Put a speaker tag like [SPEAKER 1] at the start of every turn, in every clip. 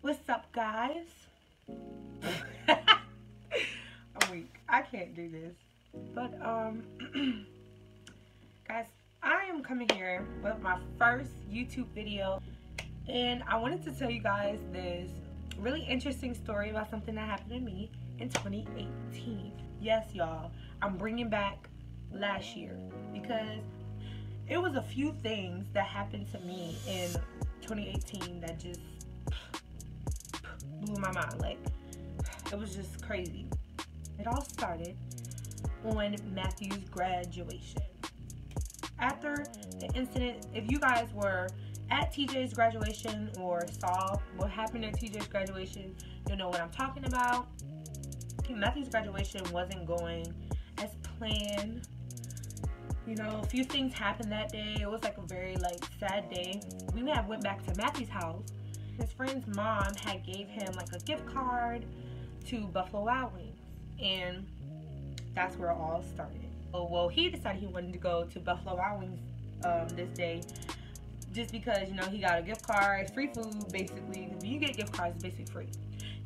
[SPEAKER 1] What's up, guys? I'm weak. I can't do this. But guys, I am coming here with my first YouTube video, and I wanted to tell you guys this really interesting story about something that happened to me in 2018. Yes, y'all, I'm bringing back last year because it was a few things that happened to me in 2018 that just blew my mind. Like, it was just crazy. It all started on Matthew's graduation. After the incident, if you guys were at TJ's graduation or saw what happened at TJ's graduation, you'll know what I'm talking about. Matthew's graduation wasn't going as planned. You know, a few things happened that day. It was like a very sad day. We went back to Matthew's house. His friend's mom had gave him like a gift card to Buffalo Wild Wings, and that's where it all started. Well, he decided he wanted to go to Buffalo Wild Wings this day, just because, you know, he got a gift card. It's free food, basically. If you get gift cards, it's basically free.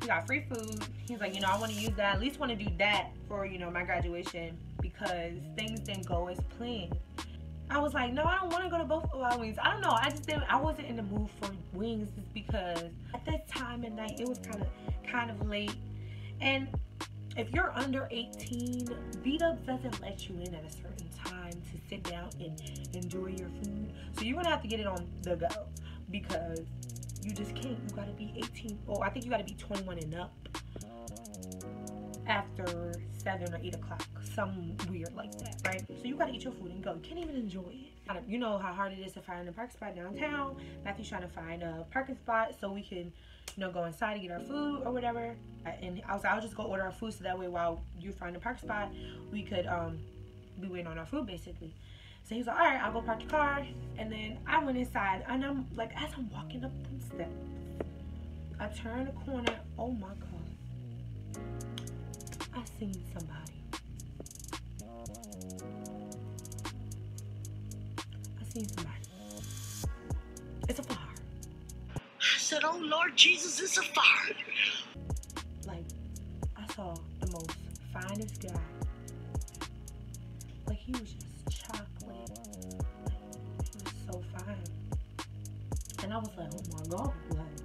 [SPEAKER 1] He got free food. He's like, you know, I want to use that. At least want to do that for, you know, my graduation, because things didn't go as planned. I was like, no, I don't want to go to Buffalo Wild Wings. I don't know. I wasn't in the mood for wings, just because at this time of night, it was kind of late. And if you're under 18, B-Dubs doesn't let you in at a certain time to sit down and enjoy your food. So you're going to have to get it on the go, because you just can't. You got to be 18. Or I think you got to be 21 and up after 7 or 8 o'clock. Something weird like that, right? So you got to eat your food and go. You can't even enjoy it. You know how hard it is to find a parking spot downtown. Matthew's trying to find a parking spot so we can, you know, go inside and get our food or whatever. And I was like, I'll just go order our food, so that way while you find a park spot, we could be waiting on our food, basically. So he's like, all right, I'll go park the car. And then I went inside, and I'm like, as I'm walking up the steps, I turn the corner. Oh my God, I seen somebody. It's a fire.
[SPEAKER 2] I said, oh Lord Jesus, it's a fire.
[SPEAKER 1] Like, I saw the most finest guy. Like, he was just chocolate. Like, he was so fine. And I was like, oh my God, like,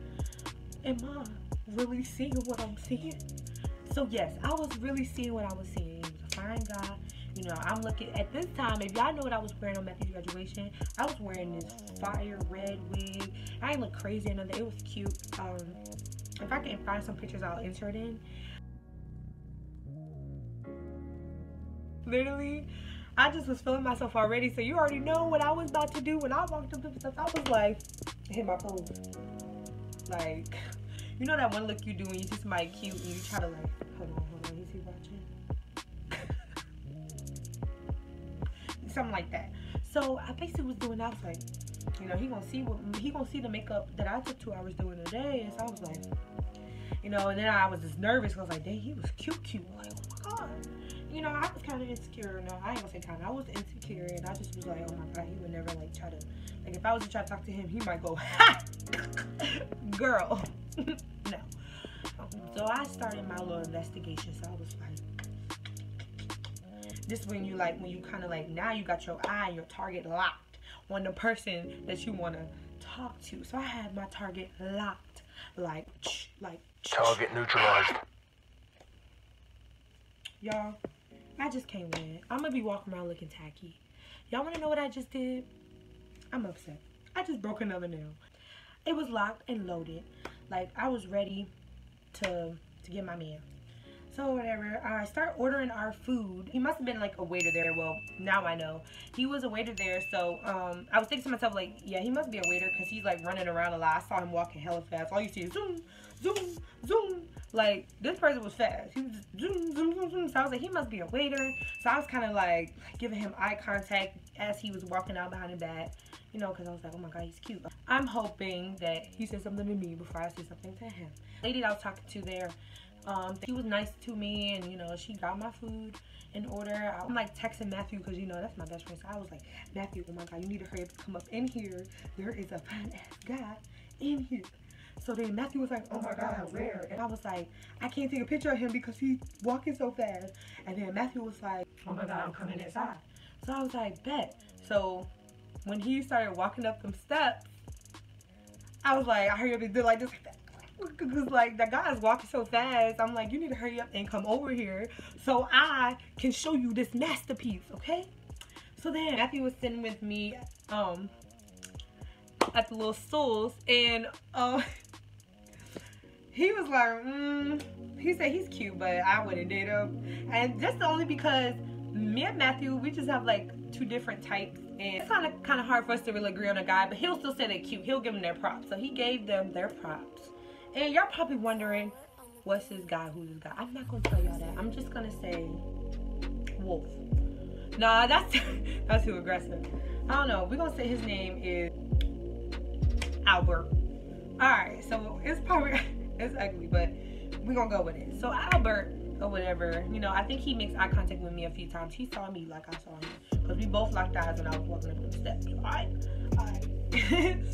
[SPEAKER 1] am I really seeing what I'm seeing? So yes, I was really seeing what I was seeing. He was a fine guy. You know, I'm looking at this time. If y'all know what I was wearing on Matthew's graduation, I was wearing this fire red wig. I didn't look crazy or nothing. It was cute. If I can find some pictures, I'll insert in. Literally, I just was feeling myself already. So you already know what I was about to do when I walked up the steps. I was like, hit my pose. Like, you know that one look you do when you see somebody cute and you try to like, hold on, is he watching? Something like that. So I basically was doing that. I was like, you know, he gonna see the makeup that I took 2 hours doing today. And so I was like, you know, and then I was just nervous. I was like, dang, he was cute. Like, oh my God. You know, I was kind of insecure. No, I ain't gonna say kind of. I was insecure, and I just was like, oh my God, he would never like try to, like, if I was to try to talk to him, he might go, ha, girl. No. So I started my little investigation. So I was like, this when you kind of like, now you got your eye and your target locked on the person that you want to talk to. So I had my target locked, like
[SPEAKER 3] target neutralized.
[SPEAKER 1] Y'all, I just can't win. I'm gonna be walking around looking tacky. Y'all want to know what I just did? I'm upset. I just broke another nail. It was locked and loaded. Like, I was ready to get my man. So whatever, I start ordering our food. He must have been like a waiter there. Well, now I know. He was a waiter there. So I was thinking to myself, like, yeah, he must be a waiter, because he's like running around a lot. I saw him walking hella fast. All you see is zoom, zoom, zoom. Like, this person was fast. He was just zoom, zoom, zoom, zoom. So I was like, he must be a waiter. So I was kind of like giving him eye contact as he was walking out behind the back. You know, because I was like, oh my God, he's cute. I'm hoping that he said something to me before I say something to him. The lady that I was talking to there, she was nice to me, and you know, she got my food in order. I'm like texting Matthew, because you know that's my best friend. So I was like, Matthew, oh my God, you need to hurry up and come up in here. There is a fine ass guy in here. So then Matthew was like, oh my God, where? And I was like, I can't take a picture of him because he's walking so fast. And then Matthew was like, oh my God, I'm coming inside. So I was like, bet. So when he started walking up them steps, I was like, I hurry up and do like this. Because like the guy's walking so fast, I'm like, you need to hurry up and come over here so I can show you this masterpiece, okay? So then Matthew was sitting with me at the little stools, and he was like, he said he's cute, but I wouldn't date him. And just only because me and Matthew, we just have like two different types, and it's kind of hard for us to really agree on a guy, but he'll still say they're cute. He'll give them their props. So he gave them their props. And y'all probably wondering, what's this guy, who's this guy? I'm not gonna tell y'all that. I'm just gonna say Wolf. Nah, that's too aggressive. I don't know. We're gonna say his name is Albert. Alright, so it's probably, it's ugly, but we're gonna go with it. So Albert, or whatever, you know, I think he makes eye contact with me a few times. He saw me like I saw him. Because we both locked eyes when I was walking up the steps. Alright?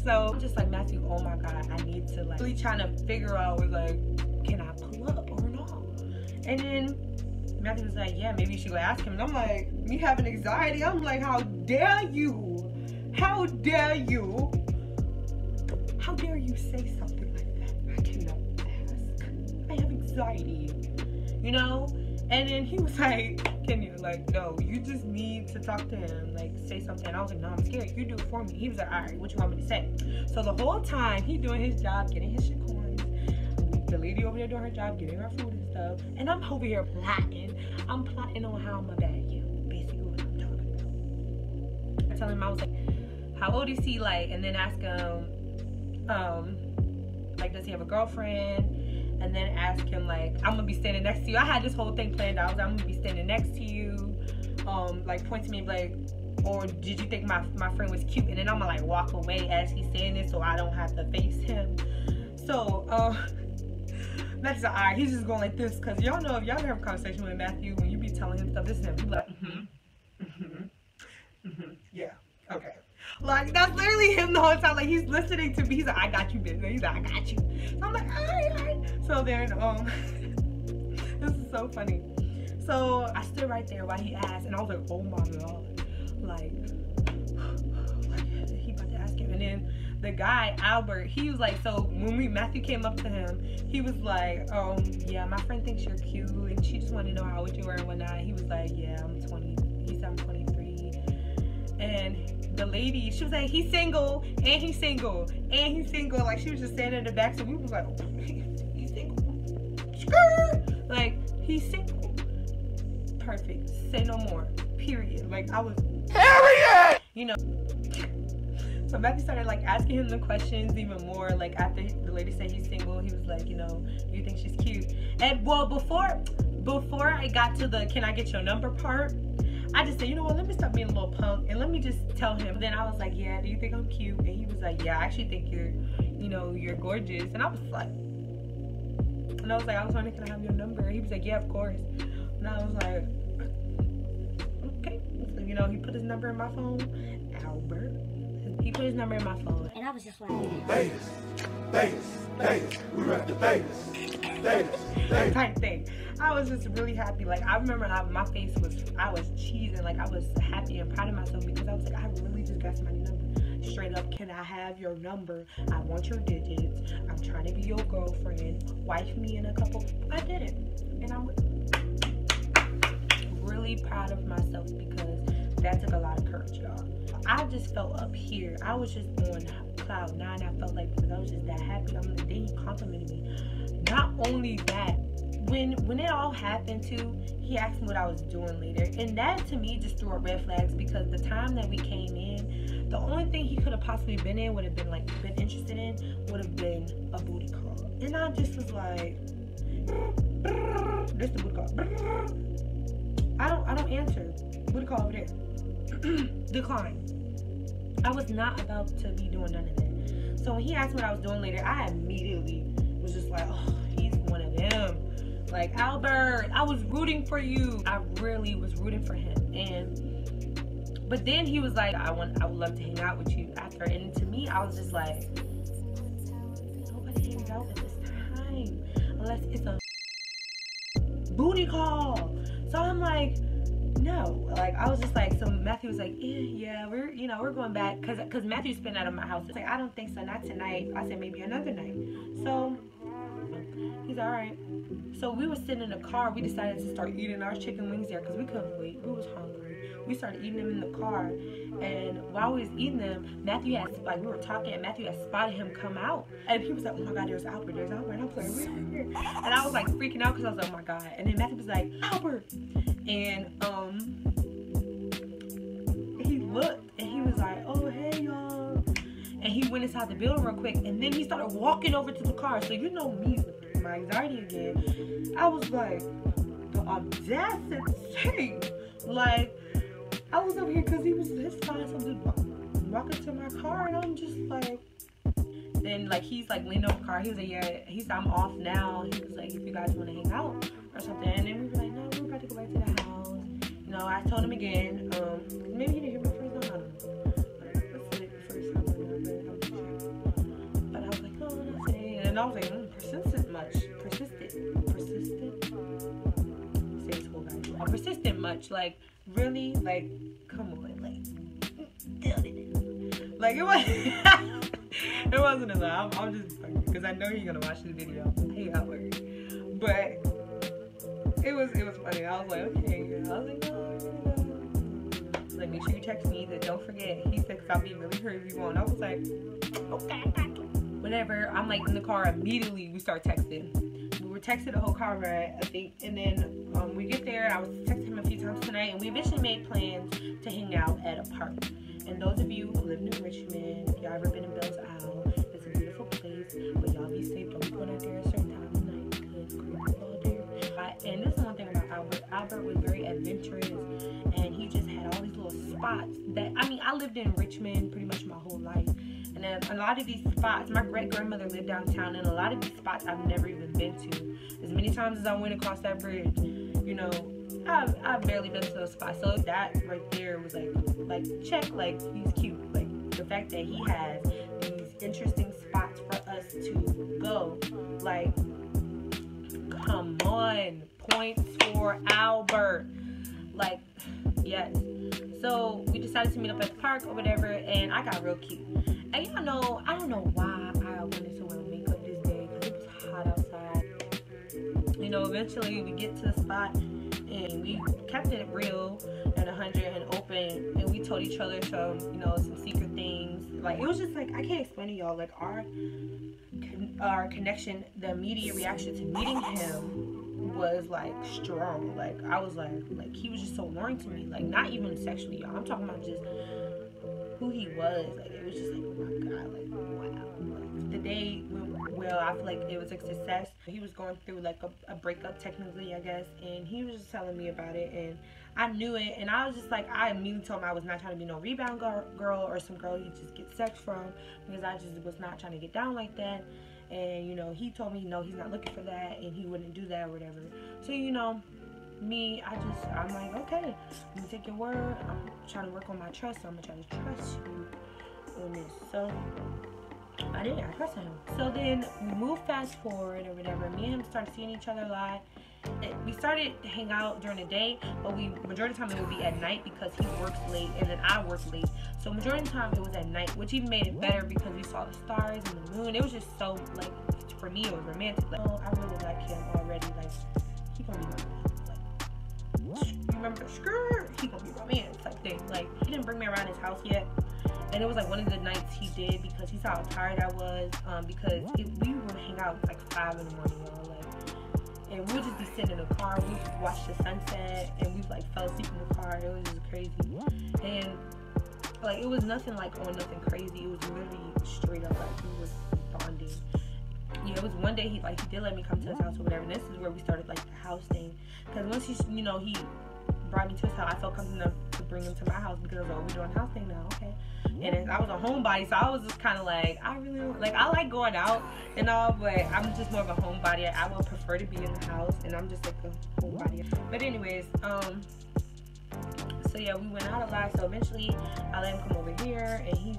[SPEAKER 1] So I'm just like, Matthew, oh my God, I need to like really trying to figure out, like, can I pull up or not? And then Matthew was like, yeah, maybe you should go ask him. And I'm like, me having anxiety, I'm like, how dare you? How dare you? How dare you say something like that? I cannot ask. I have anxiety, you know? And then he was like, can you, like, no, you just need to talk to him, like, say something. I was like, no, I'm scared. You do it for me. He was like, all right, what you want me to say? So the whole time, he doing his job, getting his shit coins. The lady over there doing her job, getting her food and stuff. And I'm over here plotting. I'm plotting on how I'm gonna bag you. Basically what I'm talking about. I tell him, I was like, how old is he, like, and then ask him, like, does he have a girlfriend? And then ask him, like, I'm gonna be standing next to you. I had this whole thing planned out. I was like, I'm gonna be standing next to you. Like, point to me, like, or did you think my friend was cute? And then I'm gonna, like, walk away as he's saying this so I don't have to face him. So, Matthew's like, all right, he's just going like this. Because y'all know, if y'all have a conversation with Matthew, when you be telling him stuff, this is him. He's like, yeah, okay. Like, that's literally him the whole time. Like, he's listening to me. He's like, I got you, bitch. He's like, I got you. So I'm like, all right. So then, this is so funny. So I stood right there while he asked, and I was like, oh my God. Like he about to ask him. And then the guy, Albert, he was like, so when Matthew came up to him, he was like, yeah, my friend thinks you're cute, and she just wanted to know how old you were and whatnot. He was like, yeah, I'm 20. He said, I'm 23. And the lady, she was like, he's single, and he's single, and he's single. Like, she was just standing in the back, so we was like, oh, he's single. Like, he's single. Perfect. Say no more. Period. Like, I was, period! You know. So Matthew started, like, asking him the questions even more. Like, after the lady said he's single, he was like, you know, do you think she's cute? And, well, before I got to the can I get your number part, I just said, you know what, let me stop being a little punk and let me just tell him. Then I was like, yeah, do you think I'm cute? And he was like, yeah, I actually think you're, you know, you're gorgeous. And I was like, I was wondering, can I have your number? And he was like, yeah, of course. And I was like, okay. So, you know, he put his number in my phone, Albert. He put his number in my phone. And I was just like, Vegas. We rep the Vegas. Type thing. I was just really happy. Like, I remember my face was, I was cheesing. Like, I was happy and proud of myself because I was like, I really just got somebody's number. Straight up, can I have your number? I want your digits. I'm trying to be your girlfriend. Wife me in a couple. I did it. And I'm really proud of myself because that took a lot of courage, y'all. I just felt up here. I was just on cloud 9. I felt like, because I was just that happy. Then he complimented me. Not only that, when it all happened too, he asked me what I was doing later, and that to me just threw up red flags because the time that we came in, the only thing he could have possibly been in would have been like been interested in would have been a booty call, and I just was like, this the booty call. I don't answer. Booty call over there. Decline. I was not about to be doing none of that. So when he asked me what I was doing later, I immediately was just like, oh, he's one of them. Like, Albert, I was rooting for you. I really was rooting for him. But then he was like, I would love to hang out with you after. And to me, I was just like, nobody hangs out at this time unless it's a booty call. So I'm like, no. Like, I was just like, so Matthew was like, yeah, we're going back, cause Matthew's been out of my house. It's like, I don't think so, not tonight. I said maybe another night. So he's all right. So we were sitting in the car. We decided to start eating our chicken wings there because we couldn't wait. We was hungry. We started eating them in the car, and while we was eating them, Matthew had, like, we were talking, and Matthew had spotted him come out, and he was like, oh my God, there's Albert, and I was like, where? And I was like freaking out because I was like, oh my God. And then Matthew was like, Albert, and he looked, and he was like, oh hey y'all, and he went inside the building real quick, and then he started walking over to the car. So you know me with my anxiety again, I was like, the audacity, like, I was over here because his fine something walking to my car, and I'm just like, then like he's like leaning over the car. He was like, yeah, I'm off now. He was like, if you guys want to hang out or something. And then we were like, no, we're about to go back to the house. You know, I told him again. Maybe he didn't hear me first. I don't know. Let's say it the first time. But I was like, oh, that's it. And I was like, persistent much. Persistent. Say it school guys. Persistent much. Like, really? Like, come on. Like, it was. It wasn't a lie. I'm just fucking, because I know you're gonna watch this video. Hey, Albert. But it was funny. I was like, okay. I was like, no. Like, make sure you text me. That don't forget. He said, I'll be really hurt if you won't. I was like, okay, I got you. Whatever. I'm like in the car immediately. We start texting. We were texting the whole car ride, I think. And then we get there. I was texting him a few times tonight, and we eventually made plans to hang out at a park. And those of you who live in Richmond, if y'all ever been in Bell's Isle, it's a beautiful place. But y'all be safe. Don't be going out there at a certain time of night because it's all there. And this is one thing about Albert. Albert was very adventurous, and he just had all these little spots that, I mean, I lived in Richmond pretty much my whole life. And then a lot of these spots, my great-grandmother lived downtown, and a lot of these spots I've never even been to. As many times as I went across that bridge, you know, I've barely been to those spots. So that right there was like check, like, he's cute. Like, the fact that he has these interesting spots for us to go, like, come on, points for Albert. Like, yes. So we decided to meet up at the park or whatever, and I got real cute. And y'all know, I don't know why I wanted to wear makeup this day because it was hot outside. You know, eventually we get to the spot, and we kept it real and 100 and open, and we told each other some, you know, some secret things. Like, it was just like, I can't explain to y'all, like, our connection, the immediate reaction to meeting him was like strong. Like, I was like he was just so warm to me, like, not even sexually, y'all. I'm talking about just who he was. Like, it was just like, oh my God, like, wow. Like, the day went well. I feel like it was a success. He was going through like a breakup technically, I guess, and he was just telling me about it, and I knew it, and I was just like, I immediately told him I was not trying to be no rebound girl or some girl you just get sex from, because I just was not trying to get down like that. And, you know, he told me, no, he's not looking for that, and he wouldn't do that or whatever. So, you know, me, I'm like, okay, I'm gonna take your word. I'm trying to work on my trust, so I'm gonna try to trust you on this. So I did. I trusted him. So then we moved fast forward or whatever. Me and him started seeing each other a lot. We started to hang out during the day, but majority of the time it would be at night because he works late and then I work late. So majority of the time it was at night, which even made it better because we saw the stars and the moon. It was just so, like, for me it was romantic. Like, oh, I really like him already. Like, he gonna be my man. Like, you remember the skirt? He gonna be my man type thing. Like, he didn't bring me around his house yet. And it was like one of the nights he did because he saw how tired I was. Because we would hang out like 5 in the morning, y'all. Like, and we would just be sitting in the car. We would just watch the sunset, and we like fell asleep in the car. It was just crazy. And like, it was nothing like on nothing crazy. It was literally straight up like we was bonding. Yeah, it was one day he did let me come to his house or whatever. And this is where we started like the house thing. Because once he brought me to his house, I felt comfortable enough to bring him to my house because we're doing house thing now, okay. And I was a homebody, so I was just kind of like, I really like, I like going out and all, but I'm just more of a homebody. I would prefer to be in the house, and I'm just like a homebody. But anyways, so yeah, we went out a lot. So eventually, I let him come over here, and he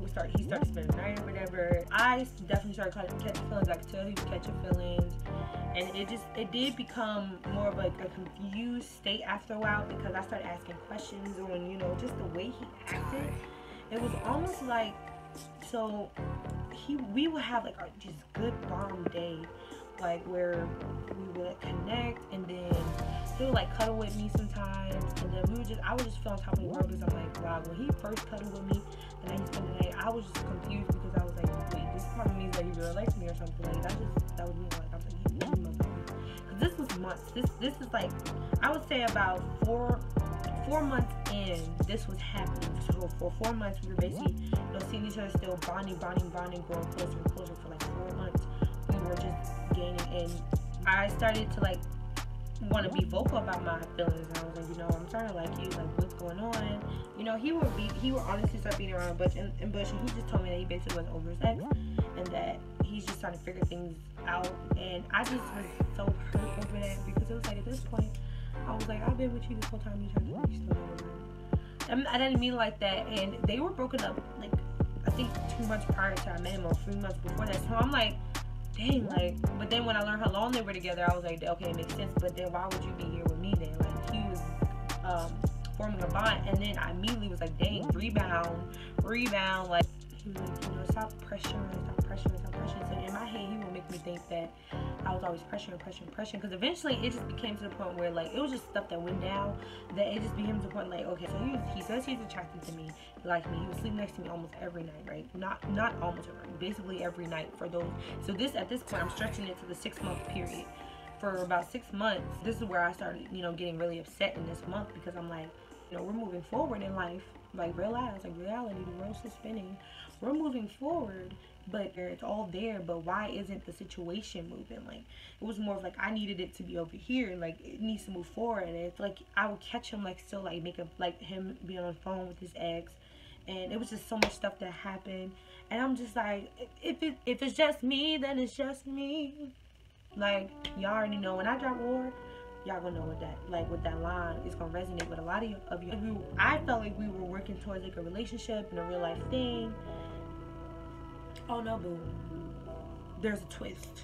[SPEAKER 1] started spending the night or whatever. I definitely started catching feelings. I could tell he was catching feelings, and it did become more of like a confused state after a while, because I started asking questions on, you know, just the way he acted. It was almost like, so we would have like a just good bond day, like where we would connect, and then he would like cuddle with me sometimes, and then I would just feel on top of the world, because I'm like, wow, when he first cuddled with me and then he spent the night, I was just confused, because I was like, wait, this probably means that he really likes me or something. Like that was me, like I was like, he really loves me, because this was months. This is like, I would say about four months in, this was happening. So for 4 months we were basically, you know, seeing each other, still bonding, growing closer and closer. For like 4 months we were just gaining, and I started to like want to be vocal about my feelings, and I was like, you know, I'm starting to like you, like what's going on? You know, he would honestly start beating around Bush, and he just told me that he basically wasn't over his ex, and that he's just trying to figure things out. And I just was so hurt over that, because it was like, at this point I was like, I've been with you this whole time, you trying to make still over. I didn't mean like that, and they were broken up like I think 2 months prior to I met him, or 3 months before that. So I'm like, dang, like, but then when I learned how long they were together, I was like, okay, it makes sense. But then why would you be here with me then? Like, he was forming a bond, and then I immediately was like, dang, rebound. Like, he was like, you know, stop pressuring. So in my head, he would make me think that I was always pressuring, because eventually it just became to the point where, like, it was just stuff that went down, that it just became to the point, like, okay, so he says he's attracted to me, he likes me, he would sleep next to me almost every night, right? Not almost every night, basically every night for those. So at this point, I'm stretching it to the 6-month period. For about 6 months, this is where I started, you know, getting really upset in this month, because I'm like, you know, we're moving forward in life, like real lives, like reality, the world's still spinning, we're moving forward, but it's all there, but why isn't the situation moving? Like, it was more of like, I needed it to be over here, like it needs to move forward. And it's like I would catch him like still like like him being on the phone with his ex, and it was just so much stuff that happened, and I'm just like, if it's just me, then it's just me. Like, y'all already know when I drop war, y'all gonna know what that line is gonna resonate with a lot of you. I felt like we were working towards like a relationship and a real life thing. Oh no, boo, there's a twist.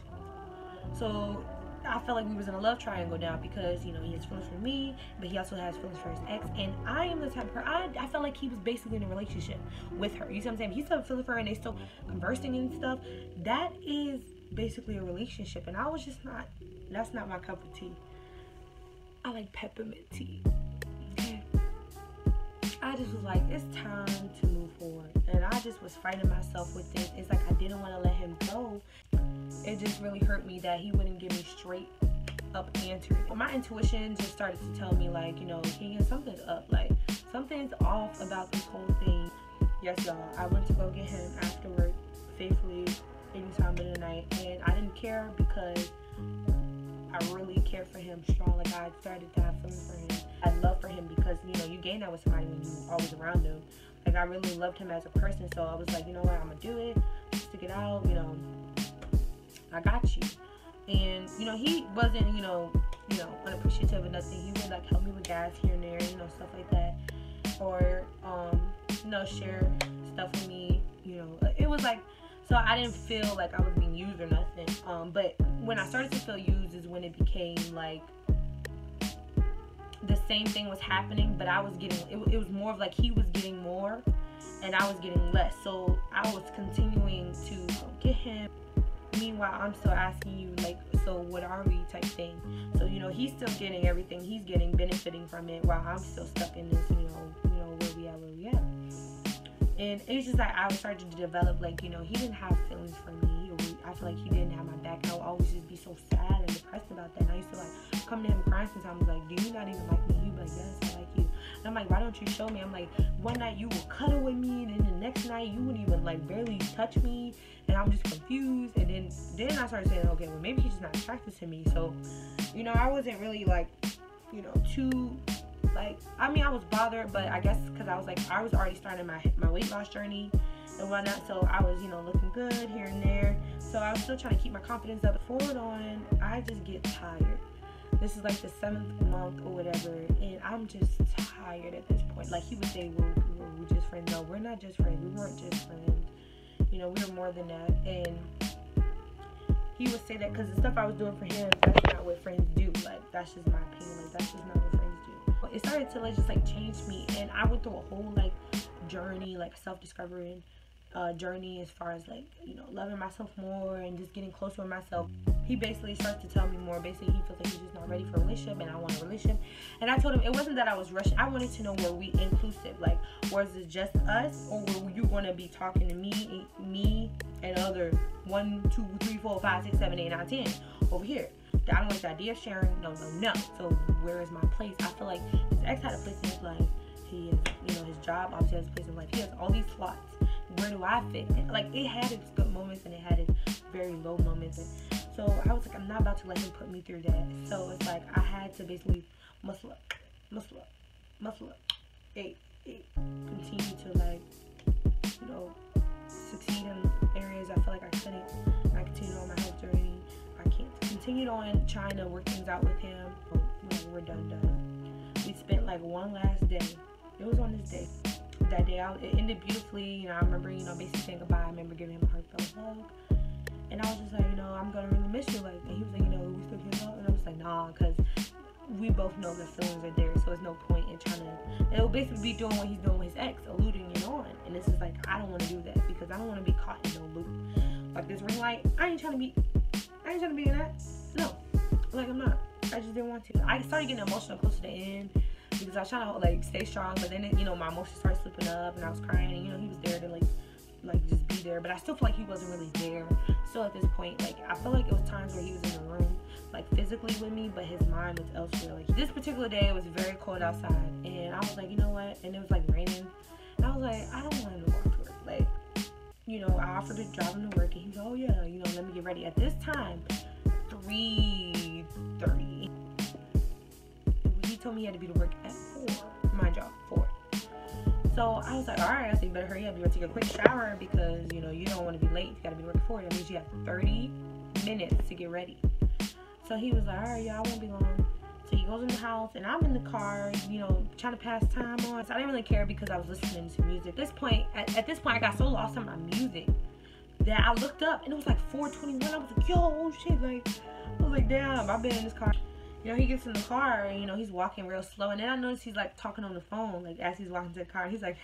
[SPEAKER 1] So I felt like we was in a love triangle now, because, you know, he has feelings for me, but he also has feelings for his ex, and I am the type of person, I felt like he was basically in a relationship with her. You see what I'm saying? He's still feeling for her, and they still conversing and stuff. That is basically a relationship, and I was just not, that's not my cup of tea. I like peppermint tea. Okay. I just was like, it's time to move forward, and I just was fighting myself with this. It's like I didn't want to let him go. It just really hurt me that he wouldn't give me straight up answers. My intuition just started to tell me, like, you know, King, something's up, like something's off about this whole thing. Yes, y'all, I went to go get him after work faithfully anytime of the night, and I didn't care, because I really cared for him strong. Like, I started to have feelings for him. I love for him, because, you know, you gain that with somebody when you're always around them. Like, I really loved him as a person, so I was like, you know what, I'm gonna do it, stick it out, you know, I got you. And, you know, he wasn't, you know, unappreciative of nothing. He would like help me with gas here and there, you know, stuff like that, or you know, share stuff with me, you know. It was like, so I didn't feel like I was being used or nothing. But when I started to feel used is when it became like the same thing was happening, but I was getting, it was more of like he was getting more and I was getting less. So I was continuing to get him. Meanwhile, I'm still asking you, like, so what are we type thing. So, you know, he's still getting everything he's getting, benefiting from it, while I'm still stuck in this, you know, where we at. And it's just like I started to develop, like, you know, he didn't have feelings for me. I feel like he didn't have my back. I would always just be so sad and depressed about that. And I used to like come to him crying sometimes, like, do you not even like me? He'd be like, yes, I like you. And I'm like, why don't you show me? I'm like, one night you would cuddle with me, and then the next night you wouldn't even like barely touch me, and I'm just confused. And then I started saying, okay, well, maybe he's just not attracted to me. So, you know, I wasn't really like, you know, too like, I mean, I was bothered, but I guess because I was already starting my weight loss journey and whatnot, so I was, you know, looking good here and there. So I was still trying to keep my confidence up. Forward on, I just get tired. This is like the 7th month or whatever, and I'm just tired at this point. Like, he would say, we're just friends. No, we're not just friends. We weren't just friends. You know, we were more than that. And he would say that because the stuff I was doing for him, that's not what friends do. Like, that's just my opinion. Like, that's just not what friends do. But it started to, like, just, like, change me. And I went through a whole, like, journey, like, self-discovering journey as far as, like, you know, loving myself more and just getting closer with myself. He basically starts to tell me more. Basically, he feels like he's just not ready for a relationship, and I want a relationship. And I told him it wasn't that I was rushing. I wanted to know, were we inclusive? Like, was it just us, or were you going to be talking to me and other 1, 2, 3, 4, 5, 6, 7, 8, 9, 10 over here? I don't like the idea of sharing. No. So where is my place? I feel like his ex had a place in his life. He is, you know, his job obviously has a place in life. He has all these slots. Where do I fit? Like, it had its good moments and it had its very low moments. And so I was like, I'm not about to let him put me through that. So it's like I had to basically muscle up, continue to, like, you know, succeed in areas I feel like I couldn't. I continued on my health journey. I can't continued on trying to work things out with him. Like, we're done. We spent like one last day. It was on this day. That day out, it ended beautifully. You know, I remember, you know, basically saying goodbye. I remember giving him a heartfelt hug. And I was just like, you know, I'm gonna really miss you. Like, and he was like, you know, we still get up. And I was like, nah, because we both know the feelings are there. So there's no point in trying to. It will basically be doing what he's doing with his ex, eluding and on. And this is like, I don't want to do that because I don't want to be caught in no loop. Like this ring light, I ain't trying to be in that. No, like I'm not. I just didn't want to. I started getting emotional close to the end. Because I was trying to, like, stay strong, but then, you know, my emotions started slipping up, and I was crying, and, you know, he was there to, like just be there, but I still feel like he wasn't really there. Still at this point, like, I feel like it was times where he was in the room, like, physically with me, but his mind was elsewhere. Like, this particular day, it was very cold outside, and I was like, you know what, and it was, like, raining, and I was like, I don't want him to walk to work. Like, you know, I offered to drive him to work, and he was like, oh, yeah, you know, let me get ready. At this time, 3:30. He told me he had to be to work at 4. My job, 4. So I was like, all right. I said, you better hurry up. You better take a quick shower because, you know, you don't want to be late. You got to be to work at 4. That means you have 30 minutes to get ready. So he was like, all right, yeah, I won't be long. So he goes in the house, and I'm in the car, you know, trying to pass time on. So I didn't really care because I was listening to music. At this point, I got so lost in my music that I looked up, and it was like 4:21. I was like, yo, oh shit. Like, I was like, damn, I've been in this car. You know, he gets in the car, and, you know, he's walking real slow. And then I noticed he's, like, talking on the phone, like, as he's walking to the car. He's like,